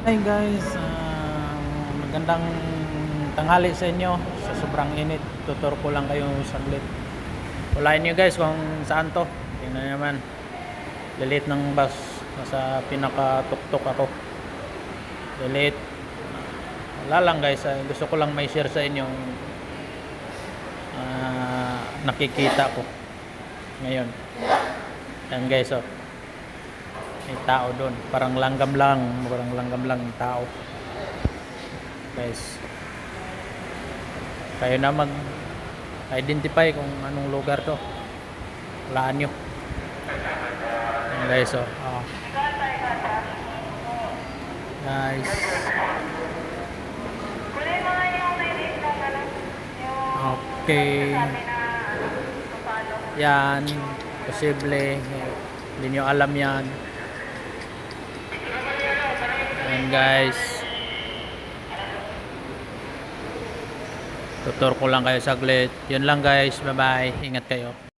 Hi guys, magandang tanghali sa inyo. Sa sobrang init, tutur ko lang kayo saglit. Walain nyo guys kung saan to. Tingnan nyo naman. Lilit ng bus. Nasa pinaka-tuktok ako. Lilit. Wala lang guys. Gusto ko lang may share sa inyo nakikita ko ngayon. Yan guys, oh. May tao doon. Parang langgam lang yung tao. Guys, kayo na mag-identify kung anong lugar to. Walaan nyo. Ayan guys, oh. Guys. Okay. Yan. Posible. Hindi nyo alam yan. Ayan guys. Tutor ko lang kayo saglit. Yun lang guys. Bye bye. Ingat kayo.